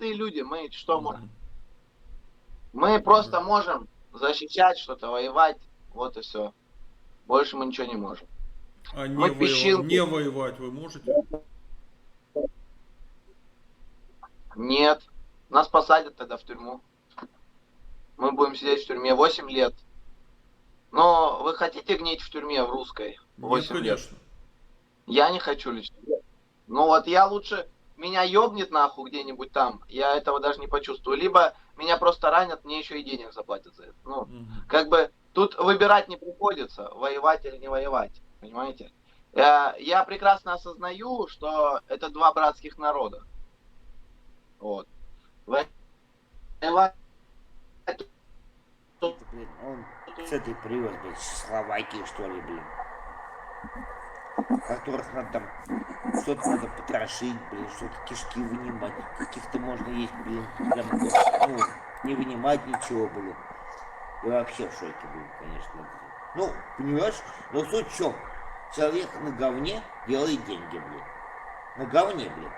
рядовые люди, мы что можем? Мгм. Мы просто можем защищать что-то, воевать, вот и все. Больше мы ничего не можем. А Мы не песчинки. воевать вы можете? Нет. Нас посадят тогда в тюрьму. Мы будем сидеть в тюрьме 8 лет. Но вы хотите гнить в тюрьме в русской Нет, 8 лет? конечно. Я не хочу лично. Ну вот я лучше, меня ёбнет нахуй где-нибудь там, я этого даже не почувствую. Либо меня просто ранят, мне еще и денег заплатят за это. Ну, Мгм. как бы тут выбирать не приходится, воевать или не воевать, понимаете? Я прекрасно осознаю, что это два братских народа. Вот. Воевать тут, Это, блин, он с этой привез, блин, с Словакии, что ли, блин. Которых надо там, что-то надо потрошить, блин, что-то кишки вынимать. Каких-то можно есть, блин, прям, ну, не вынимать ничего, блин. Я вообще в шоке был, конечно. Блин. Ну, понимаешь, но суть в чем? Человек на говне делает деньги, блин. На говне, блин.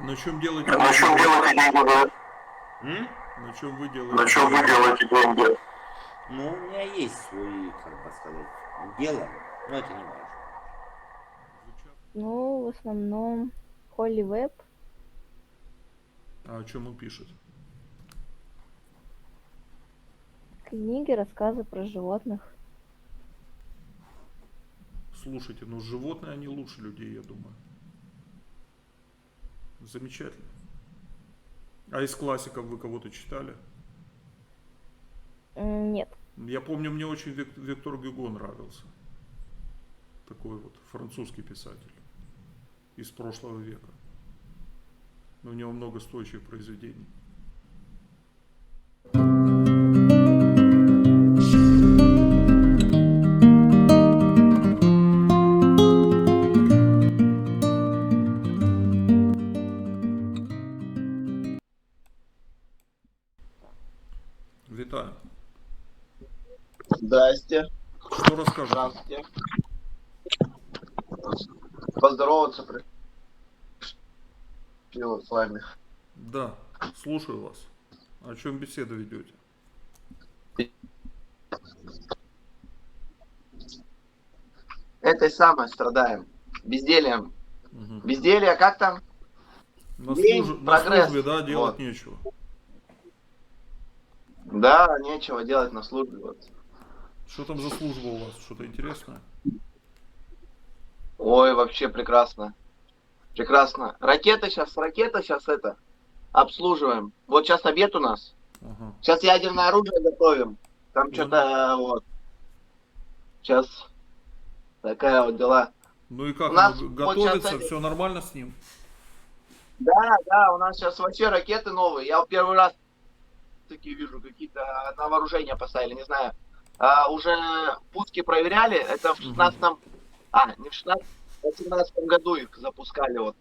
На чем делаете На деньги чем вы? делаете деньги вы? М? На чем вы На делаете чем вы деньги? делаете деньги? Ну, у меня есть свои, как бы сказать, дело, но это не важно. Ну, в основном Holy Web. А о чем он пишет? Книги, рассказы про животных. Слушайте, ну животные, они лучше людей, я думаю. Замечательно. А из классиков вы кого-то читали? Нет. Я помню, мне очень Виктор Гюго нравился. Такой вот французский писатель из прошлого века. Но у него много стоящих произведений. Виталий, здрасте, что расскажете? здравствуйте. Поздороваться пришли вот с вами. Да, слушаю вас. О чем беседу ведете? Этой самой страдаем. Бездельем. Угу. Безделье, как там? Лень, На прогресс. службе, да, делать Вот. нечего. Да, нечего делать на службе. Вот. Что там за служба у вас? Что-то интересное? Ой, вообще прекрасно. Прекрасно. Ракета сейчас это обслуживаем. Вот сейчас обед у нас. Ага. Сейчас ядерное оружие готовим. Там Понял. что-то вот. Сейчас такая вот дела. Ну и как У нас оно вот сейчас готовится? Все нормально с ним? да, у нас сейчас вообще ракеты новые. Я первый раз такие вижу, какие-то на вооружение поставили, не знаю. Уже пуски проверяли, это в 16-м, не в 16-м, в 18 году их запускали вот.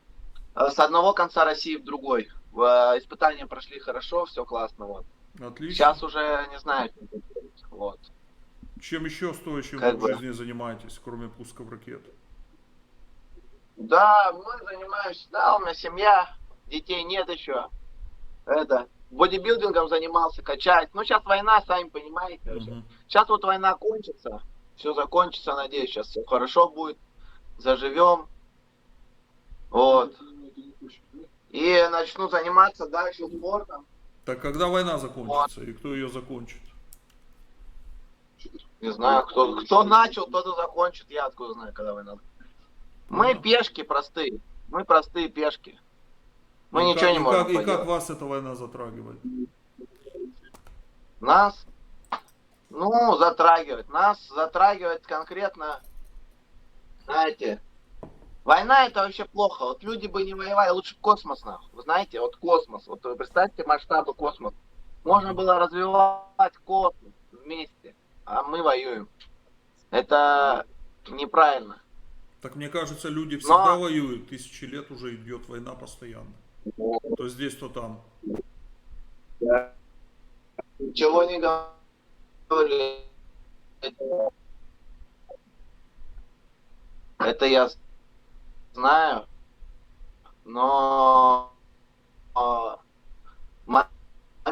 С одного конца России в другой. Испытания прошли хорошо, все классно, вот. Отлично. Сейчас уже не знаю, вот. Чем еще стоящим Как вы в бы. жизни занимаетесь, кроме пусков ракет? Да, мы занимаемся, да, у меня семья, детей нет еще. Бодибилдингом занимался, качать. Ну, сейчас война, сами понимаете. Угу. Сейчас вот война кончится, все закончится, надеюсь, сейчас все хорошо будет, заживем. Вот. И начну заниматься дальше спортом. Так когда война закончится и кто ее закончит? Не знаю, кто начал, тот и закончит. Я откуда знаю, когда война. Мы пешки простые. Мы простые пешки. Мы ничего не можем поделать. И как поделать. вас эта война затрагивает? Нас, затрагивает. Нас затрагивает конкретно, знаете, война это вообще плохо. Вот люди бы не воевали, лучше космос нахуй. Вы знаете, вот космос. Вот вы представьте масштабы космоса. Можно было развивать космос вместе, а мы воюем. Это неправильно. Так мне кажется, люди всегда Но воюют. 1000 лет уже идет война постоянно. То здесь, то там. чего не говорили. Это я знаю, но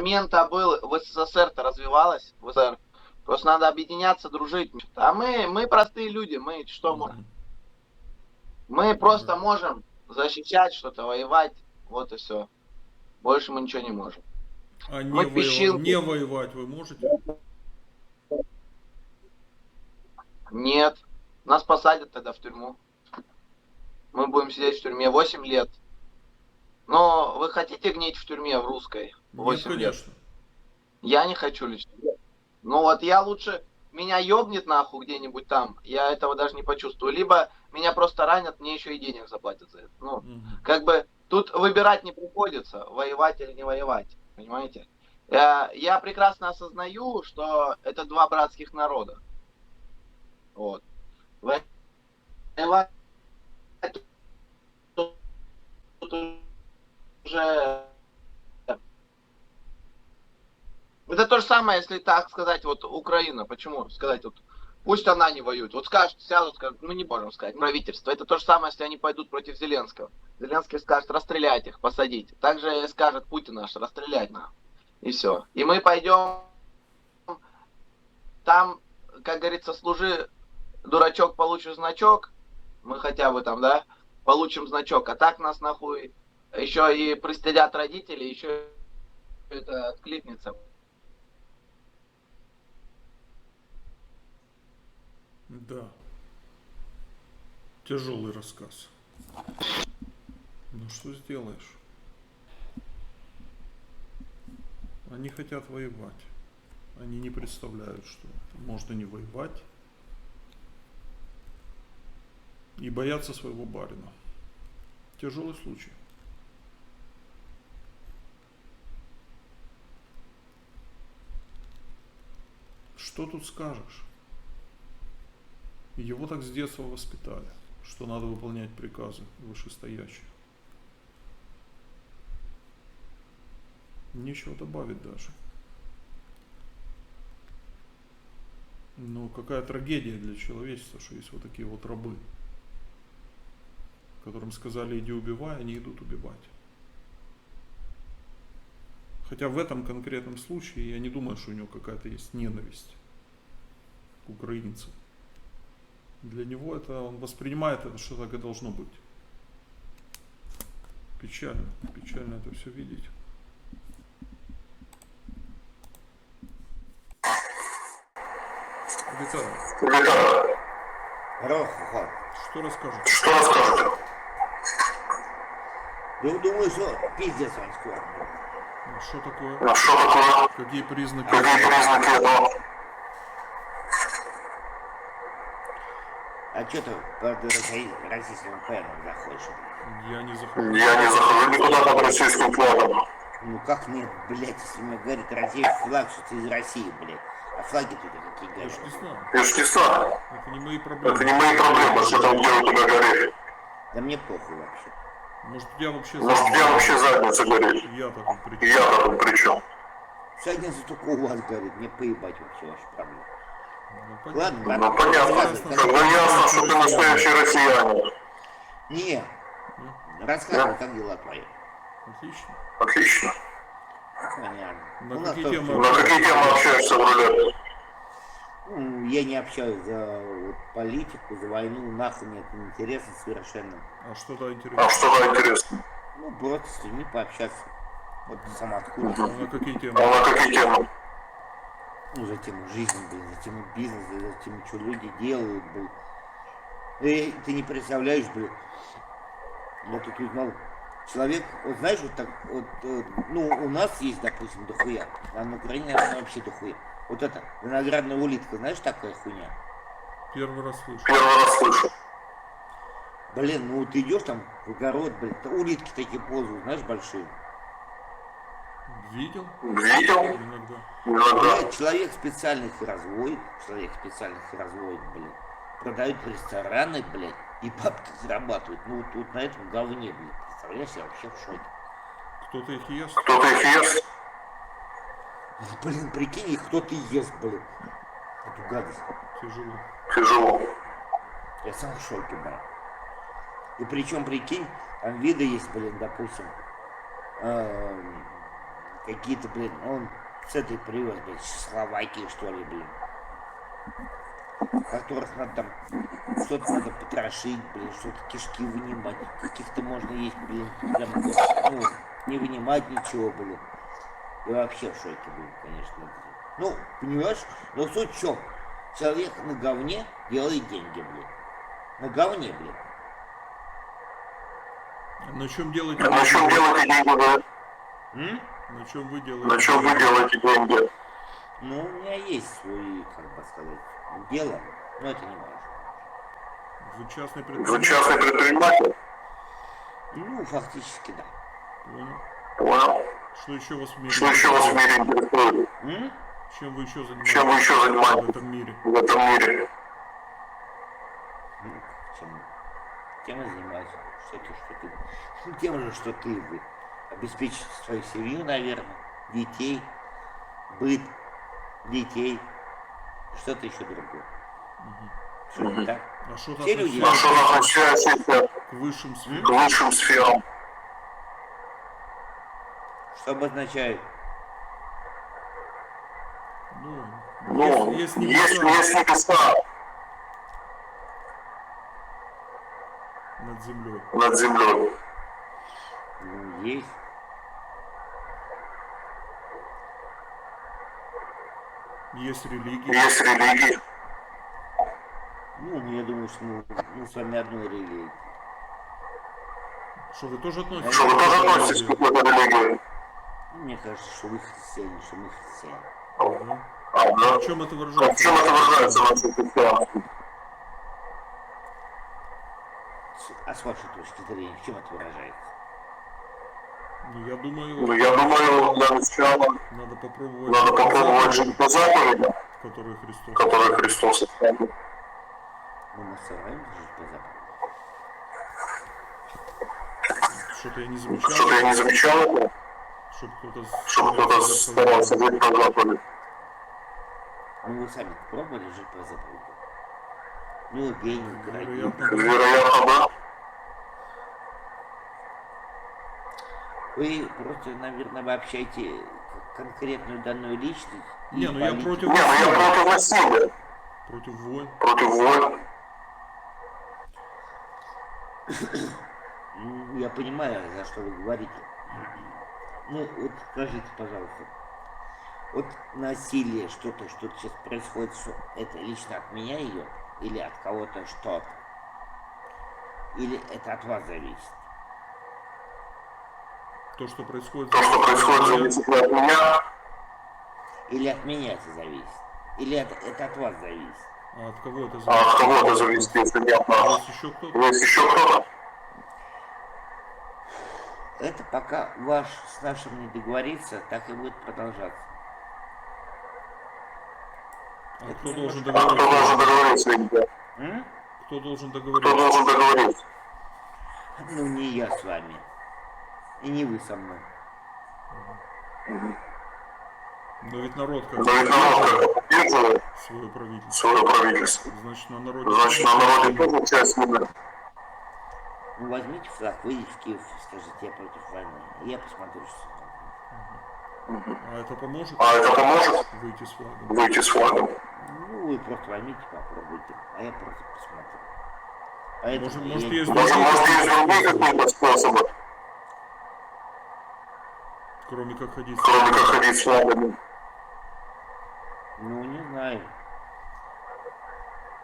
момент-то был, в СССР-то развивалась, в СССР. Просто надо объединяться, дружить. А мы простые люди, мы что можем? Мы просто можем защищать что-то, воевать, вот и все. Больше мы ничего не можем. А Мы песчинки. не воевать вы можете? Нет. Нас посадят тогда в тюрьму. Мы будем сидеть в тюрьме 8 лет. Но вы хотите гнить в тюрьме в русской? 8 Нет, лет. конечно. Я не хочу лично. Ну вот я лучше, меня ёбнет нахуй где-нибудь там, я этого даже не почувствую. Либо меня просто ранят, мне еще и денег заплатят за это. Ну, как бы тут выбирать не приходится, воевать или не воевать. Понимаете? Я прекрасно осознаю, что это два братских народа. Вот. Воевать тут уже... Это то же самое, если так сказать, вот Украина, почему сказать, вот пусть она не воюет. Вот скажут, сядут, скажут, мы не можем сказать, правительство. Это то же самое, если они пойдут против Зеленского. Зеленский скажет, расстрелять их, посадить. Также скажет Путин наш, расстрелять нам. И все. И мы пойдем там, как говорится, служи, дурачок, получишь значок. Мы хотя бы там, да, получим значок. А так нас нахуй еще и пристрелят родители, еще это откликнется. Да. Тяжелый рассказ. Ну что сделаешь? Они хотят воевать. Они не представляют, что можно не воевать. И боятся своего барина. Тяжелый случай. Что тут скажешь? Его так с детства воспитали, что надо выполнять приказы вышестоящих. Нечего добавить даже. Но какая трагедия для человечества, что есть вот такие вот рабы, которым сказали иди убивай, они идут убивать. Хотя в этом конкретном случае я не думаю, что у него какая-то есть ненависть к украинцам. Для него это, он воспринимает это, что так и должно быть. Печально, печально это все видеть. Виталий, Рохо. что расскажете? Я думаю, что пиздец он скоро. Что такое? Какие признаки? А что ты под российским флагом заходишь? Я не захожу. Никуда под российским флагом. Ну как нет, блядь, если мне говорит Россия флаг, что ты из России, блядь. А флаги тут какие Я ж говорят? не знаю. Я ж не знаю. Это не мои проблемы. Это не мои проблемы, что там делают на горе. Да мне похуй вообще. Может я вообще Может, я вообще задница горит. Я-то тут при чем? Я-то тут при чем? Задница только у вас говорит, мне поебать вообще ваши проблемы. Ну, понятно. Ладно, брат, Ну, понятно. рассказывай, Тогда ясно, что ты настоящий россиянин. Не, рассказывай, как дела твои. Отлично. Отлично. Понятно. На У нас какие тоже темы На какие темы общаешься в рулетке? Я не общаюсь за вот, политику, за войну, нахуй мне это не интересно совершенно. А что-то А интересное? что-то интересное? Ну, просто с людьми пообщаться. Вот сама откуда. А на какие темы? А на какие темы? Ну, за тему жизни, блин, за тему бизнеса, за тему, что люди делают, блин. И ты не представляешь, блин. Я тут узнал. Человек, вот знаешь, вот так, вот, ну, у нас есть, допустим, дохуя, а на Украине, наверное, вообще дохуя. Вот это, виноградная улитка, знаешь, такая хуйня? Первый раз слышу. Первый раз слышу. Блин, ну ты идешь там в огород, блин, улитки такие ползают, знаешь, большие. Видел? Видел? Иногда. Иногда. Блядь, человек специально их разводит, блин. Продают рестораны, блядь, и бабки зарабатывают. Ну вот на этом говне, блядь. Представляешь, я вообще в шоке. Кто-то их ест? Кто-то их ест? Блин, прикинь, их кто-то ест, блин. Эту гадость. Тяжело. Тяжело. Я сам в шоке, блин. И причем, прикинь, там виды есть, блин, допустим, Какие-то, блин, он с этой привез, блин, с Словакии, что ли, блин. Которых надо там, что-то надо потрошить, блин, что-то кишки вынимать. Каких-то можно есть, блин, прям, ну, не вынимать ничего, блин. Я вообще в шоке, блин, конечно. Ну, понимаешь, но суть в чем? Человек на говне делает деньги, блин. На говне, блин. На чем делаете? На чем делаете деньги, да? На чем вы делаете? На чем вы делаете деньги? Ну, у меня есть свои, как бы сказать, дело, но это не важно. Вы частный Вы предприниматель? частный предприниматель? Ну, фактически, да. Понял. Понял. Что еще вас в мире? Что еще вас в мире интересует? Чем вы еще занимаетесь? Чем вы еще в занимаетесь этом мире? в этом мире? Ну, чем я занимаюсь? Что ты? Ну, тем же, что ты, блин. Обеспечить свою семью, наверное, детей, быт, детей, что-то еще другое. Что не так? А что Все люди- А что относится к высшим к сферам? высшим сферам? Что обозначает? Ну, есть есть небеса небеса над землей. над землей. Ну, есть. Есть религии. Есть религии. Ну, я думаю, что мы с вами одной религии. Что вы тоже относитесь? Что вы тоже к относитесь к религии? какой-то религии? Мне кажется, что вы христиане, что мы христиане. Ага. Ага. В чем это В выражается? чем это выражается в вашем христианстве? А с вашей точки зрения, в чем это выражается? Ну, я думаю, Ну, я думаю, для начала надо попробовать надо попробовать заповеди, жить по заповедям, которые Христос. которые Христос оставил. Ну, мы стараемся жить по заповедям. Что-то я не замечал. Что-то я не замечал этого, Чтобы чтобы кто-то старался жить по заповедям. Ну, вы сами пробовали жить по заповедям? Ну, гений, дорогие. Вероятно, да. Вероятно, да. Вы просто, наверное, вы общаете конкретную данную личность. и Не, ну я политику. против Не, ну я насилия, против насилия, против войн. против войн. Я понимаю, за что вы говорите. Ну, вот скажите, пожалуйста, вот насилие, что-то сейчас происходит, что это лично от меня идет, или от кого-то что-то? Или это от вас зависит? То, что происходит, То, что происходит, зависит не от меня, Или от меня это зависит? Или это от вас зависит? А от кого это а зависит? от кого это зависит, если не от нас. Есть еще кто-то? Есть еще кто-то? Это пока ваш с нашим не договорится, так и будет продолжаться. А кто должен А кто должен договориться? договориться, ребят? Кто должен Кто договориться? должен договориться? Ну, не я с вами. И не вы со мной. Но ведь народ как Но ведь народ как поддерживает свое правительство. свое правительство. Значит, на народе. Значит, на народе тоже часть вины. Ну, возьмите флаг, выйдите в Киев и скажите, я против войны. И я посмотрю, что... А это поможет А это поможет выйти с флагом? выйти с флагом? Ну, вы просто возьмите, попробуйте. А я просто посмотрю. Поэтому Может, я- есть Может, есть другие какие-то способы, кроме как ходить с кроме как флагом? ходить с флагами? Ну, не знаю.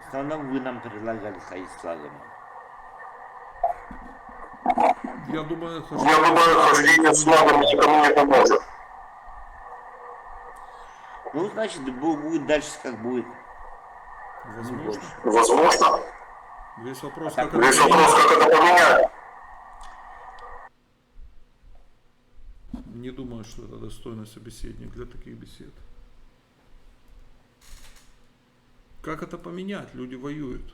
В основном вы нам предлагали ходить с флагами. Я думаю, Я думаю, хождение с флагом никому не поможет. Ну, значит, будет дальше как будет. Не Возможно. больше. Возможно. Весь вопрос, А как Весь это вопрос, поменять. как это поменять. Не думаю, что это достойный собеседник для таких бесед. Как это поменять? Люди воюют.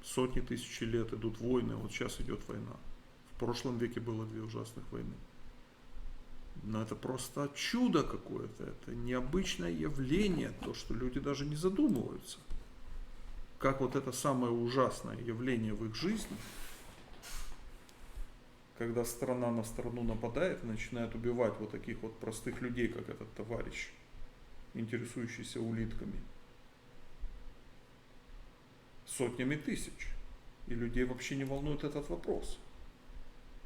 Сотни тысяч лет идут войны, вот сейчас идет война. В прошлом веке было 2 ужасных войны. Но это просто чудо какое-то, это необычное явление, то, что люди даже не задумываются. Как вот это самое ужасное явление в их жизни когда страна на страну нападает и начинает убивать вот таких вот простых людей, как этот товарищ, интересующийся улитками. Сотнями тысяч. И людей вообще не волнует этот вопрос.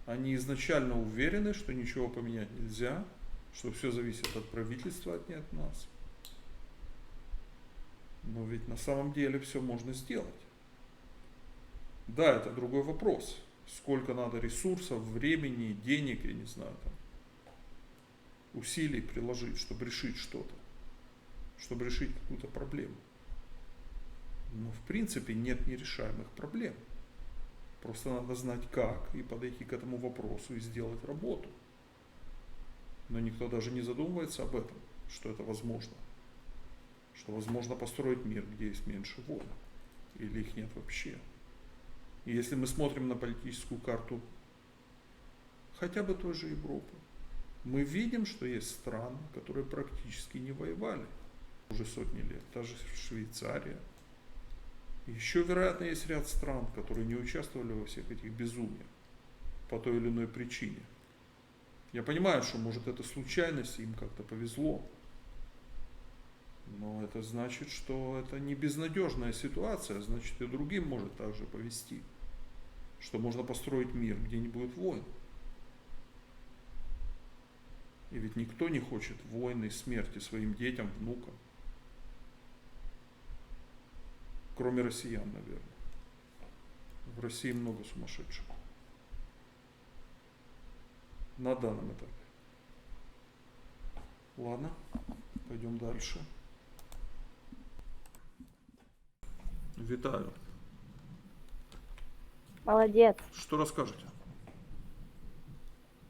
Они изначально уверены, что ничего поменять нельзя, что все зависит от правительства, а не от нас. Но ведь на самом деле все можно сделать. Да, это другой вопрос. Сколько надо ресурсов, времени, денег, я не знаю, там, усилий приложить, чтобы решить что-то, чтобы решить какую-то проблему. Но в принципе нет нерешаемых проблем. Просто надо знать как и подойти к этому вопросу и сделать работу. Но никто даже не задумывается об этом, что это возможно. Что возможно построить мир, где есть меньше войн. Или их нет вообще. И если мы смотрим на политическую карту хотя бы той же Европы, мы видим, что есть страны, которые практически не воевали уже сотни лет. Та же Швейцария. Еще, вероятно, есть ряд стран, которые не участвовали во всех этих безумиях по той или иной причине. Я понимаю, что может это случайность, им как-то повезло. Но это значит, что это не безнадежная ситуация, значит и другим может также повезти. Что можно построить мир, где не будет войн. И ведь никто не хочет войны и смерти своим детям, внукам. Кроме россиян, наверное. В России много сумасшедших. На данном этапе. Ладно, пойдем дальше. Витаю. Молодец. Что расскажете?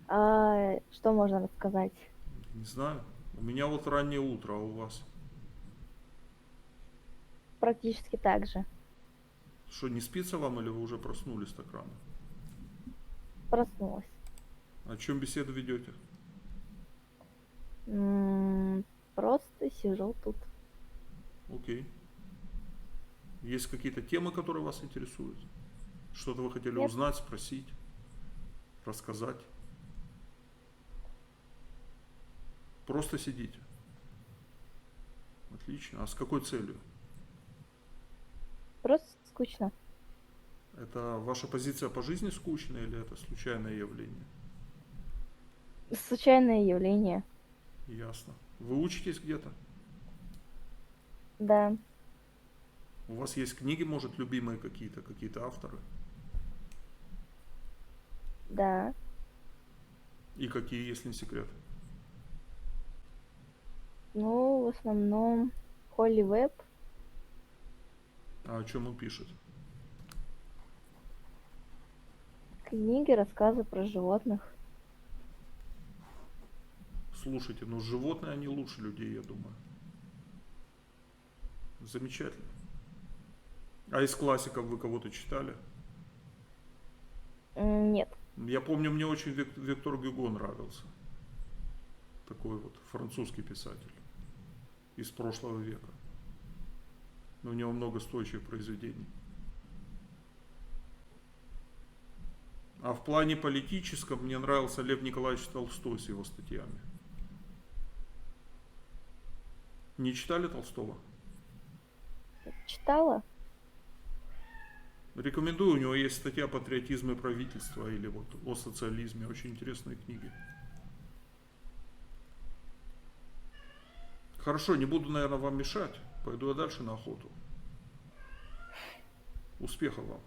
Что можно рассказать? Не знаю. У меня вот раннее утро, а у вас? Практически так же. Что, не спится вам или вы уже проснулись так рано? Проснулась. О чем беседу ведете? Просто сижу тут. Окей. Есть какие-то темы, которые вас интересуют? Что-то вы хотели Нет. узнать, спросить, рассказать? Просто сидите. Отлично. А с какой целью? Просто скучно. Это ваша позиция по жизни скучная или это случайное явление? Случайное явление. Ясно. Вы учитесь где-то? Да. У вас есть книги, может, любимые какие-то авторы? Да. И какие, если не секрет? Ну, в основном Холли Веб. А о чем он пишет? Книги, рассказы про животных. Слушайте, ну животные, они лучше людей, я думаю. Замечательно. А из классиков вы кого-то читали? Нет. Я помню, мне очень Виктор Гюго нравился. Такой вот французский писатель из прошлого века. Но у него много стоящих произведений. А в плане политическом мне нравился Лев Николаевич Толстой с его статьями. Не читали Толстого? Читала? Рекомендую, у него есть статья «Патриотизм и правительство» или вот о социализме. Очень интересные книги. Хорошо, не буду, наверное, вам мешать. Пойду я дальше на охоту. Успехов вам.